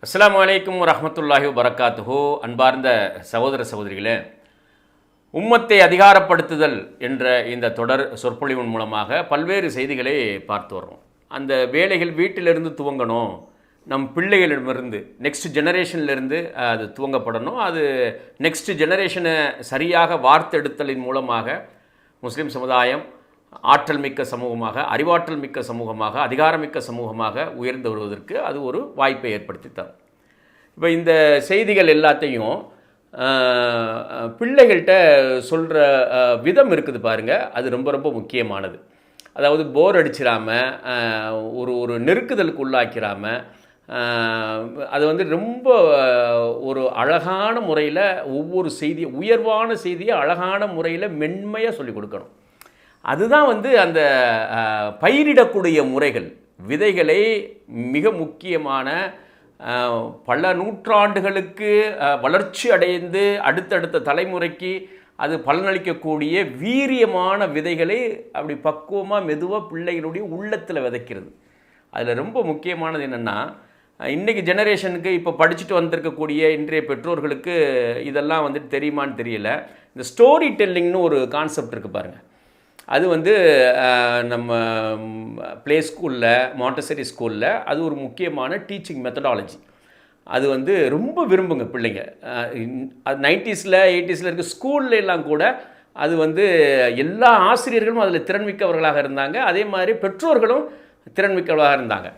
அஸ்ஸலாமு அலைக்கும் வரஹ்மத்துல்லாஹி வபரகாத்துஹு. அன்பார்ந்த சகோதர சகோதரிகளே, உம்மத்தை அதிகாரப்படுத்துதல் என்ற இந்த தொடர் சொற்பொழிவின் மூலமாக பல்வேறு செய்திகளை பார்த்து வர்றோம். அந்த வேலைகள் வீட்டிலிருந்து துவங்கணும், நம் பிள்ளைகளிடமிருந்து நெக்ஸ்ட் ஜெனரேஷன்லேருந்து அது துவங்கப்படணும். அது நெக்ஸ்ட் ஜெனரேஷனை சரியாக வார்த்தெடுத்தலின் மூலமாக முஸ்லீம் சமுதாயம் ஆற்றல் மிக்க சமூகமாக, அறிவாற்றல் மிக்க சமூகமாக, அதிகாரமிக்க சமூகமாக உயர்ந்து வருவதற்கு அது ஒரு வாய்ப்பை ஏற்படுத்தி தரும். இப்போ இந்த செய்திகள் எல்லாத்தையும் பிள்ளைகள்கிட்ட சொல்கிற விதம் இருக்குது பாருங்கள், அது ரொம்ப ரொம்ப முக்கியமானது. அதாவது போர் அடிச்சிடாமல், ஒரு நெருக்குதலுக்கு உள்ளாக்கிறாமல், அது வந்து ரொம்ப ஒரு அழகான முறையில் ஒவ்வொரு செய்தியை, உயர்வான செய்தியை அழகான முறையில் மென்மையாக சொல்லிக் கொடுக்கணும். அதுதான் வந்து அந்த பயிரிடக்கூடிய முறைகள். விதைகளை மிக முக்கியமான பல நூற்றாண்டுகளுக்கு வளர்ச்சி அடைந்து அடுத்தடுத்த தலைமுறைக்கு அது பலனளிக்கக்கூடிய வீரியமான விதைகளை அப்படி பக்குவமாக மெதுவாக பிள்ளைகளுடைய உள்ளத்தில் விதைக்கிறது. அதில் ரொம்ப முக்கியமானது என்னென்னா, இன்றைக்கி ஜெனரேஷனுக்கு இப்போ படிச்சுட்டு வந்திருக்கக்கூடிய இன்றைய பெற்றோர்களுக்கு இதெல்லாம் வந்துட்டு தெரியுமான்னு தெரியல. இந்த ஸ்டோரி டெல்லிங்னு ஒரு கான்செப்ட் இருக்குது பாருங்கள். அது வந்து நம்ம ப்ளே ஸ்கூலில், மாண்டசரி ஸ்கூலில் அது ஒரு முக்கியமான டீச்சிங் மெத்தடாலஜி. அது வந்து ரொம்ப விரும்புங்க பிள்ளைங்க. அது 90s 80s இருக்க ஸ்கூல்ல எல்லாம் கூட அது வந்து எல்லா ஆசிரியர்களும் அதில் திறன்மிக்கவர்களாக இருந்தாங்க. அதே மாதிரி பெற்றோர்களும் திறன்மிக்கவர்களாக இருந்தாங்க.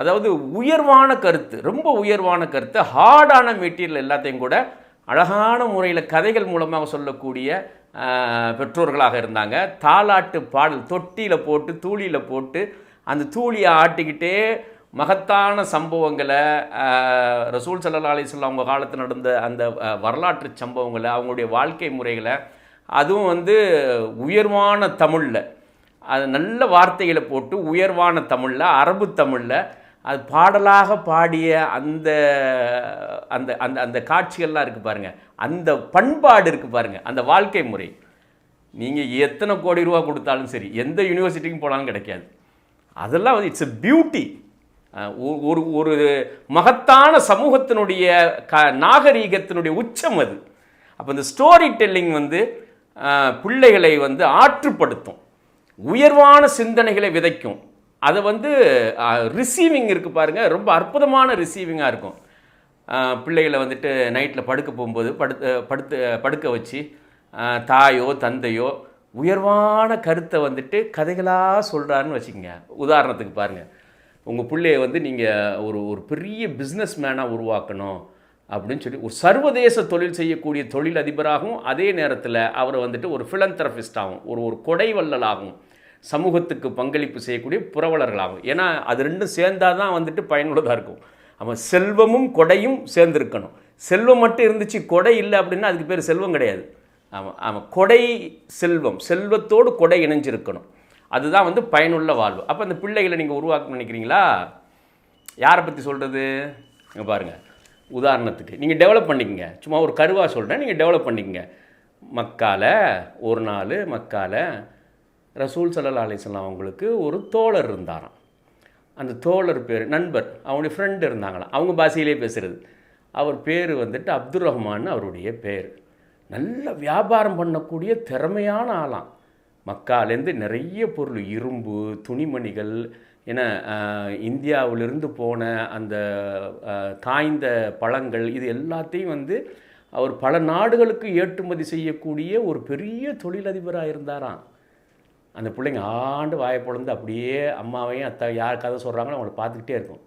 அதாவது உயர்வான கருத்து, ரொம்ப உயர்வான கருத்து, ஹார்டான மெட்டீரியல் எல்லாத்தையும் கூட அழகான முறையில் கதைகள் மூலமாக சொல்லக்கூடிய பெற்றோர்களாக இருந்தாங்க. தாலாட்டு பாடல் தொட்டியில் போட்டு தூளியில் போட்டு அந்த தூளியை ஆட்டிக்கிட்டே மகத்தான சம்பவங்களை, ரசூல் ஸல்லல்லாஹு அலைஹி வஸல்லம் அவங்க காலத்தில் நடந்த அந்த வரலாற்று சம்பவங்களை, அவங்களுடைய வாழ்க்கை முறைகளை, அதுவும் வந்து உயர்வான தமிழில், அது நல்ல வார்த்தைகளை போட்டு உயர்வான தமிழில், அரபு தமிழில் அது பாடலாக பாடிய அந்த அந்த அந்த அந்த காட்சிகள்லாம் இருக்குது பாருங்கள். அந்த பண்பாடு இருக்குது பாருங்கள், அந்த வாழ்க்கை முறை. நீங்கள் எத்தனை கோடி ரூபா கொடுத்தாலும் சரி, எந்த யூனிவர்சிட்டிக்கும் போனாலும் கிடைக்காது. அதெல்லாம் வந்து இட்ஸ் எ பியூட்டி. ஒரு ஒரு மகத்தான சமூகத்தினுடைய நாகரீகத்தினுடைய உச்சம் அது. அப்போ இந்த ஸ்டோரி டெல்லிங் வந்து பிள்ளைகளை வந்து ஆற்றுப்படுத்தும், உயர்வான சிந்தனைகளை விதைக்கும். அதை வந்து ரிசீவிங் இருக்குது பாருங்கள், ரொம்ப அற்புதமான ரிசீவிங்காக இருக்கும். பிள்ளைகளை வந்துட்டு நைட்டில் படுக்க போகும்போது படுக்க வச்சு தாயோ தந்தையோ உயர்வான கருத்தை வந்துட்டு கதைகளாக சொல்கிறாருன்னு வச்சுக்கோங்க. உதாரணத்துக்கு பாருங்கள், உங்கள் பிள்ளையை வந்து நீங்கள் ஒரு பெரிய பிஸ்னஸ் மேனாக உருவாக்கணும் அப்படின்னு சொல்லி ஒரு சர்வதேச தொழில் செய்யக்கூடிய தொழில் அதிபராகவும், அதே நேரத்தில் அவரை வந்துட்டு ஒரு ஃபிலந்தரபிஸ்டாகவும், ஒரு கொடைவள்ளலாகவும், சமூகத்துக்கு பங்களிப்பு செய்யக்கூடிய புரவலர்களாகும். ஏன்னா அது ரெண்டும் சேர்ந்தால் தான் வந்துட்டு பயனுள்ளதாக இருக்கும். அவன் செல்வமும் கொடையும் சேர்ந்துருக்கணும். செல்வம் மட்டும் இருந்துச்சு, கொடை இல்லை அப்படின்னா அதுக்கு பேர் செல்வம் கிடையாது. அவன் கொடை செல்வம், செல்வத்தோடு கொடை இணைஞ்சிருக்கணும். அதுதான் வந்து பயனுள்ள வாழ்வு. அப்போ அந்த பிள்ளைகளை நீங்கள் உருவாக்க நினைக்கிறீங்களா? யாரை பற்றி சொல்கிறது? இங்கே பாருங்கள், உதாரணத்துக்கு நீங்கள் டெவலப் பண்ணிக்கங்க. சும்மா ஒரு கருவாக சொல்கிறேன், நீங்கள் டெவலப் பண்ணிக்கங்க. மக்காவில் ஒரு நாள் மக்காவில் ரசூல் ஸல்லல்லாஹு அலைஹி வஸல்லம் அவங்களுக்கு ஒரு தோழர் இருந்தாராம். அந்த தோழர் பேர், நண்பர், அவங்களுடைய ஃப்ரெண்டு இருந்தாங்களாம். அவங்க பாஷையிலே பேசுகிறது. அவர் பேர் வந்துட்டு அப்துர் ரஹ்மான் அவருடைய பேர். நல்ல வியாபாரம் பண்ணக்கூடிய திறமையான ஆளாம். மக்காலேருந்து நிறைய பொருள், இரும்பு, துணிமணிகள், ஏன்னா இந்தியாவிலிருந்து போன அந்த காய்ந்த பழங்கள், இது எல்லாத்தையும் வந்து அவர் பல நாடுகளுக்கு ஏற்றுமதி செய்யக்கூடிய ஒரு பெரிய தொழிலதிபராக இருந்தாராம். அந்த பிள்ளைங்க ஆண்டு வாயை பொழுந்து அப்படியே அம்மாவையும் அத்தா யார் கதை சொல்கிறாங்களோ அவங்கள பார்த்துக்கிட்டே இருக்கும்.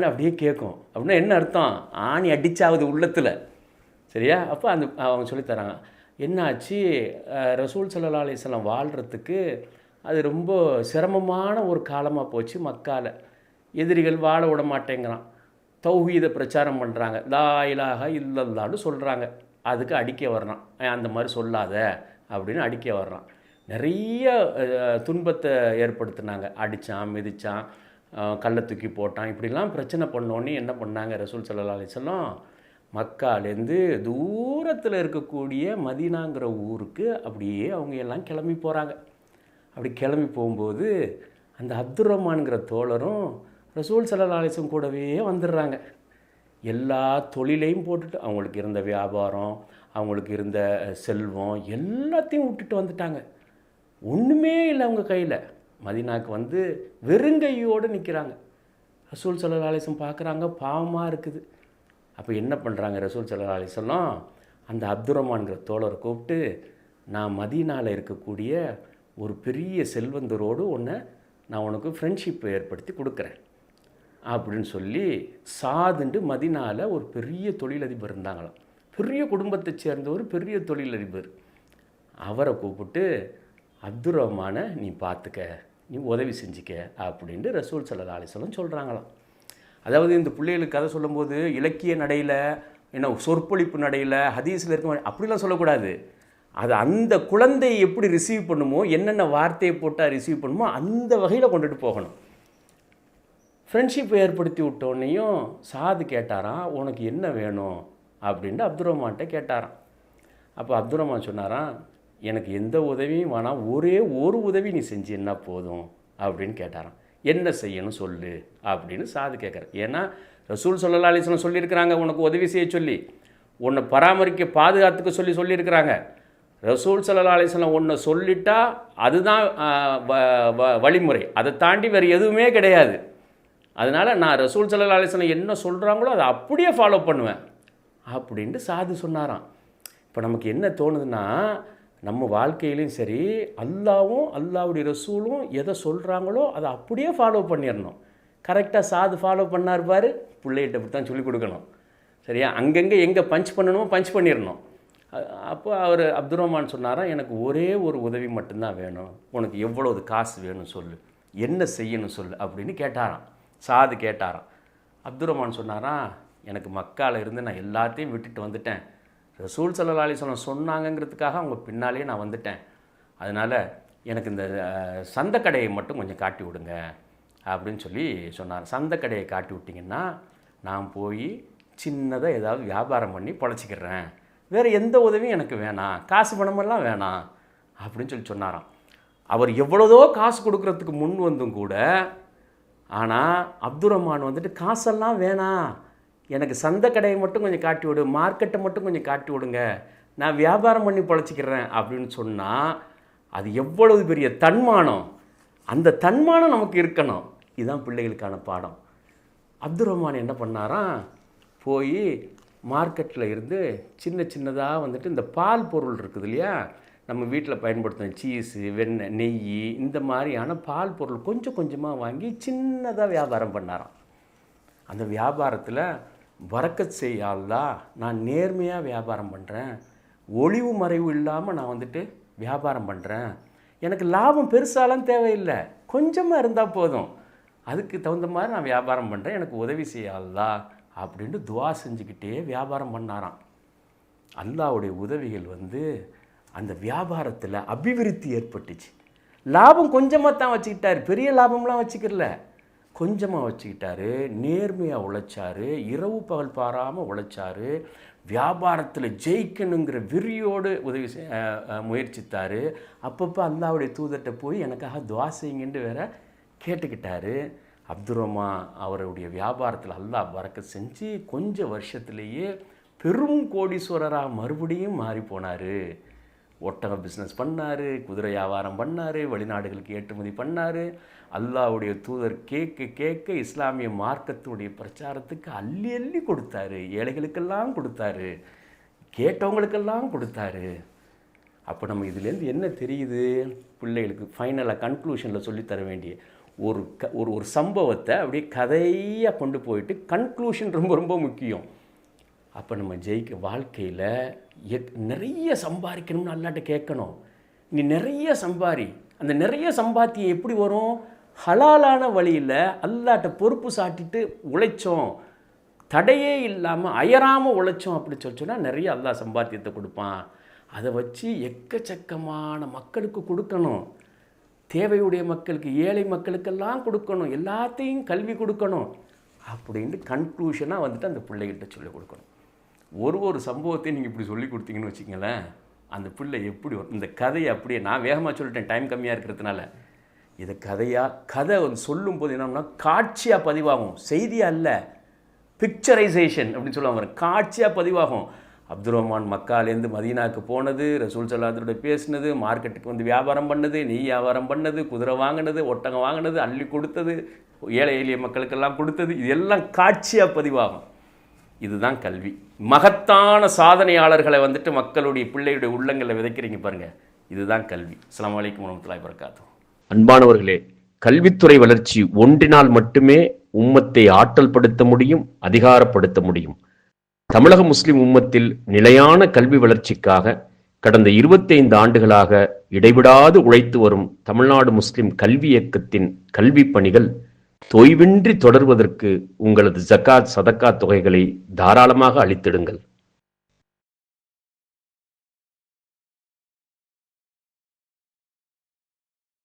அப்படியே கேட்கும். அப்படின்னா என்ன அர்த்தம்? ஆணி அடிச்சாவது உள்ளத்தில். சரியா? அப்போ அந்த அவங்க சொல்லித்தராங்க, என்னாச்சு, ரசூல் ஸல்லல்லாஹு அலைஹி வஸல்லம் வாழ்கிறதுக்கு அது ரொம்ப சிரமமான ஒரு காலமாக போச்சு. மக்கால எதிரிகள் வாழ விட மாட்டேங்கிறான். தௌஹீதை பிரச்சாரம் பண்ணுறாங்க, லா இலாஹ இல்லல்லாஹ்னு சொல்கிறாங்க. அதுக்கு அடிக்க வர்றான், அந்த மாதிரி சொல்லாத அப்படின்னு அடிக்க வர்றான். நிறைய துன்பத்தை ஏற்படுத்தினாங்க. அடித்தான், மிதித்தான், கல்லை தூக்கி போட்டான், இப்படிலாம் பிரச்சனை பண்ணோன்னே என்ன பண்ணாங்க ரசூல் ஸல்லல்லாஹு அலைஹி வஸல்லம், மக்காலேருந்து தூரத்தில் இருக்கக்கூடிய மதீனாங்கிற ஊருக்கு அப்படியே அவங்க எல்லாம் கிளம்பி போகிறாங்க. அப்படி கிளம்பி போகும்போது அந்த அப்துர் ரஹ்மான்கிற தோழரும் ரசூல் ஸல்லல்லாஹு அலைஹி வஸல்லம் கூடவே வந்துடுறாங்க. எல்லா தொழிலையும் போட்டுட்டு, அவங்களுக்கு இருந்த வியாபாரம், அவங்களுக்கு இருந்த செல்வம் எல்லாத்தையும் விட்டுட்டு வந்துட்டாங்க. ஒன்றுமே இல்லை அவங்க கையில். மதீனாவுக்கு வந்து வெறுங்கையோடு நிற்கிறாங்க. ரசூல் ஸல்லல்லாஹு அலைஹி வஸல்லம் பார்க்குறாங்க, பாவமாக இருக்குது. அப்போ என்ன பண்ணுறாங்க ரசூல் ஸல்லல்லாஹு அலைஹி வஸல்லம், அந்த அப்துர்ரஹ்மான்கிற தோழரை கூப்பிட்டு, நான் மதீனாவில் இருக்கக்கூடிய ஒரு பெரிய செல்வந்தரோடு நான் உனக்கு ஃப்ரெண்ட்ஷிப் ஏற்படுத்தி கொடுக்குறேன் அப்படின்னு சொல்லி, சாதுண்டு மதீனாவில் ஒரு பெரிய தொழிலதிபர் இருந்தாங்களாம். பெரிய குடும்பத்தை சேர்ந்த ஒரு பெரிய தொழிலதிபர். அவரை கூப்பிட்டு, அப்துர்ரஹ்மானை நீ பார்த்துக்க, நீ உதவி செஞ்சுக்க அப்படின்ட்டு ரசூல் ஸல்லல்லாஹு அலைஹி வஸல்லம் சொல்கிறாங்களாம். அதாவது இந்த பிள்ளைகளுக்கு கதை சொல்லும்போது இலக்கிய நடையில், என்ன சொற்பொழிப்பு நடையில், ஹதீஸில் இருக்க அப்படிலாம் சொல்லக்கூடாது. அது அந்த குழந்தை எப்படி ரிசீவ் பண்ணுமோ, என்னென்ன வார்த்தையை போட்டால் ரிசீவ் பண்ணுமோ அந்த வகையில் கொண்டுட்டு போகணும். ஃப்ரெண்ட்ஷிப் ஏற்படுத்தி விட்டோன்னையும் சாது கேட்டாராம், உனக்கு என்ன வேணும் அப்படின்ட்டு அப்துர்ரஹ்மான்கிட்ட கேட்டாராம். அப்போ அப்துர்ரஹ்மான் சொன்னாராம், எனக்கு எந்த உதவியும் வேணாம், ஒரே ஒரு உதவி நீ செஞ்சீன்னா போதும் அப்படின்னு கேட்டாராம். என்ன செய்யணும் சொல்லு அப்படின்னு சாது கேட்குறேன். ஏன்னா ரசூல் ஸல்லல்லாஹு அலைஹி வஸல்லம் சொல்லியிருக்கிறாங்க உனக்கு உதவி செய்ய சொல்லி, உன்னை பராமரிக்க பாதுகாத்துக்க சொல்லியிருக்கிறாங்க. ரசூல் ஸல்லல்லாஹு அலைஹி வஸல்லம் ஒன்றை சொல்லிட்டா அதுதான் வழிமுறை, அதை தாண்டி வேறு எதுவுமே கிடையாது. அதனால் நான் ரசூல் ஸல்லல்லாஹு அலைஹி வஸல்லம் என்ன சொல்கிறாங்களோ அதை அப்படியே ஃபாலோ பண்ணுவேன் அப்படின்ட்டு சாது சொன்னாராம். இப்போ நமக்கு என்ன தோணுதுன்னா, நம்ம வாழ்க்கையிலையும் சரி, அல்லாவும் அல்லாவுடைய ரசூலும் எதை சொல்கிறாங்களோ அதை அப்படியே ஃபாலோ பண்ணிடணும். கரெக்டாக சாது ஃபாலோ பண்ணார் பாரு, பிள்ளைகிட்ட அப்படி தான் சொல்லிக் கொடுக்கணும். சரியா? அங்கங்கே எங்கே பஞ்ச் பண்ணணுமோ பஞ்ச் பண்ணிடணும். அப்போ அவர் அப்துர்ரஹ்மான் சொன்னாராம், எனக்கு ஒரே ஒரு உதவி மட்டும்தான் வேணும், உனக்கு எவ்வளவு காசு வேணும் சொல்லு, என்ன செய்யணும் சொல்லு அப்படின்னு கேட்டாராம். சாது கேட்டாராம். அப்துர்ரஹ்மான் சொன்னாராம், எனக்கு மக்காவில் இருந்து நான் எல்லாத்தையும் விட்டுட்டு வந்துட்டேன், ரசூல் ஸல்லல்லாஹு அலைஹி வஸல்லம் சொன்னாங்கங்கிறதுக்காக அவங்க பின்னாலேயே நான் வந்துட்டேன். அதனால் எனக்கு இந்த சந்தைக்கடையை மட்டும் கொஞ்சம் காட்டி விடுங்க அப்படின்னு சொல்லி சொன்னார். சந்தைக்கடையை காட்டி விட்டிங்கன்னா நான் போய் சின்னதாக ஏதாவது வியாபாரம் பண்ணி பொழைச்சிக்கிறேன், வேறு எந்த உதவியும் எனக்கு வேணாம், காசு பணமெல்லாம் வேணாம் அப்படின்னு சொல்லி சொன்னாராம். அவர் எவ்வளோதோ காசு கொடுக்குறதுக்கு முன் வந்தும் கூட, ஆனால் அப்துர்ரஹ்மான் வந்துட்டு காசெல்லாம் வேணாம், எனக்கு சந்தை கடையை மட்டும் கொஞ்சம் காட்டி விடு, மார்க்கெட்டை மட்டும் கொஞ்சம் காட்டி விடுங்க, நான் வியாபாரம் பண்ணி பொழைச்சிக்கிறேன் அப்படின்னு சொன்னால் அது எவ்வளவு பெரிய தன்மானம். அந்த தன்மானம் நமக்கு இருக்கணும். இதுதான் பிள்ளைகளுக்கான பாடம். அப்துர்ரஹ்மான் என்ன பண்ணாராம், போய் மார்க்கெட்டில் இருந்து சின்ன சின்னதாக வந்துட்டு இந்த பால் பொருள் இருக்குது இல்லையா, நம்ம வீட்டில் பயன்படுத்துகிற சீஸு, வெண்ணெய், நெய், இந்த மாதிரியான பால் பொருள் கொஞ்சம் கொஞ்சமாக வாங்கி சின்னதாக வியாபாரம் பண்ணாராம். அந்த வியாபாரத்தில் பரக்கத் செய்ய அல்லாஹ், நான் நேர்மையாக வியாபாரம் பண்ணுறேன், ஒளிவு மறைவு இல்லாமல் நான் வந்துட்டு வியாபாரம் பண்ணுறேன், எனக்கு லாபம் பெருசாலாம் தேவையில்லை, கொஞ்சமாக இருந்தால் போதும், அதுக்கு தகுந்த மாதிரி நான் வியாபாரம் பண்ணுறேன், எனக்கு உதவி செய்ய அல்லாஹ் அப்படின்ட்டு துவா செஞ்சுக்கிட்டே வியாபாரம் பண்ணாராம். அல்லாஹ்வுடைய உதவிகள் வந்து அந்த வியாபாரத்தில் அபிவிருத்தி ஏற்பட்டுச்சு. லாபம் கொஞ்சமாக தான் வச்சுக்கிட்டார், பெரிய லாபம்லாம் வச்சுக்கல, கொஞ்சமாக வச்சுக்கிட்டாரு, நேர்மையாக உழைச்சார், இரவு பகல் பாராமல் உழைச்சார், வியாபாரத்தில் ஜெயிக்கணுங்கிற வெறியோடு முயற்சித்தார். அப்பப்போ அல்லாஹ்வுடைய தூதர்கிட்ட போய் எனக்காக துவா செய்யுங்கன்னு வேற கேட்டுக்கிட்டாரு. அப்துர்ரஹ்மான் அவருடைய வியாபாரத்தில் அல்லாஹ் பரக்கத் செஞ்சு கொஞ்சம் வருஷத்துலேயே பெரும் கோடீஸ்வரராக மறுபடியும் மாறி போனார். ஒட்டக பிஸ்னஸ் பண்ணார், குதிரை வியாபாரம் பண்ணார், வெளிநாடுகளுக்கு ஏற்றுமதி பண்ணார். அல்லாஹ்வுடைய தூதர் கேட்க கேட்க இஸ்லாமிய மார்க்கத்தினுடைய பிரச்சாரத்துக்கு அள்ளி அள்ளி கொடுத்தாரு, ஏழைகளுக்கெல்லாம் கொடுத்தாரு, கேட்டவங்களுக்கெல்லாம் கொடுத்தாரு. அப்போ நம்ம இதுலேருந்து என்ன தெரியுது, பிள்ளைகளுக்கு ஃபைனலாக கன்க்ளூஷனில் சொல்லித்தர வேண்டிய ஒரு சம்பவத்தை அப்படியே கதையாக கொண்டு போயிட்டு கன்க்ளூஷன் ரொம்ப ரொம்ப முக்கியம். அப்போ நம்ம வாழ்க்கையில் நிறைய சம்பாதிக்கணும்னு அல்லாட்ட கேட்கணும். நீ நிறைய சம்பாரி, அந்த நிறைய சம்பாத்தியம் எப்படி வரும், ஹலாலான வழியில் அல்லாட்ட பொறுப்பு சாட்டிட்டு உழைச்சோம், தடையே இல்லாமல் அயராமல் உழைச்சோம் அப்படி சொன்னால் நிறைய அல்லாஹ் சம்பாத்தியத்தை கொடுப்பான். அதை வச்சு எக்கச்சக்கமான மக்களுக்கு கொடுக்கணும், தேவையுடைய மக்களுக்கு, ஏழை மக்களுக்கெல்லாம் கொடுக்கணும், எல்லாத்தையும் கல்வி கொடுக்கணும் அப்படின்ட்டு கன்க்ளூஷனாக வந்துட்டு அந்த பிள்ளைகிட்ட சொல்லிக் கொடுக்கணும். ஒரு சம்பவத்தையும் நீங்கள் இப்படி சொல்லி கொடுத்தீங்கன்னு வச்சுங்களேன், அந்த பிள்ளை எப்படி இந்த கதையை அப்படியே, நான் வேகமாக சொல்லிட்டேன் டைம் கம்மியாக இருக்கிறதுனால, இதை கதை வந்து சொல்லும்போது என்னன்னா காட்சியாக பதிவாகும், செய்தியாக அல்ல. பிக்சரைசேஷன் அப்படின்னு சொல்லுவாங்க, காட்சியாக பதிவாகும். அப்துல் ரஹ்மான் மக்காலேருந்து மதீனாவுக்கு போனது, ரசூல் ஸல்லல்லாஹு பேசினது, மார்க்கெட்டுக்கு வந்து வியாபாரம் பண்ணது, நெய் வியாபாரம் பண்ணது, குதிரை வாங்கினது, ஒட்டகம் வாங்கினது, அள்ளி கொடுத்தது, ஏழை எளிய மக்களுக்கெல்லாம் கொடுத்தது, இது எல்லாம் காட்சியாக பதிவாகும். இதுதான் கல்வி. மகத்தான சாதனையாளர்களை வந்துட்டு மக்களுடைய பிள்ளையுடைய உள்ளங்களில் விதைக்கிறீங்க பாருங்கள், இதுதான் கல்வி. அஸ்ஸலாமு அலைக்கும் வரஹ்மத்துல்லாஹி வபரகாத்துஹு. அன்பானவர்களே, கல்வித்துறை வளர்ச்சி ஒன்றினால் மட்டுமே உம்மத்தை ஆற்றல் படுத்த முடியும், அதிகாரப்படுத்த முடியும். தமிழக முஸ்லிம் உம்மத்தில் நிலையான கல்வி வளர்ச்சிக்காக கடந்த 25 ஆண்டுகளாக இடைவிடாது உழைத்து வரும் தமிழ்நாடு முஸ்லிம் கல்வி இயக்கத்தின் கல்வி பணிகள் தொய்வின்றி தொடர்வதற்கு உங்களது ஜக்காத் சதக்காத் தொகைகளை தாராளமாக அளித்திடுங்கள்.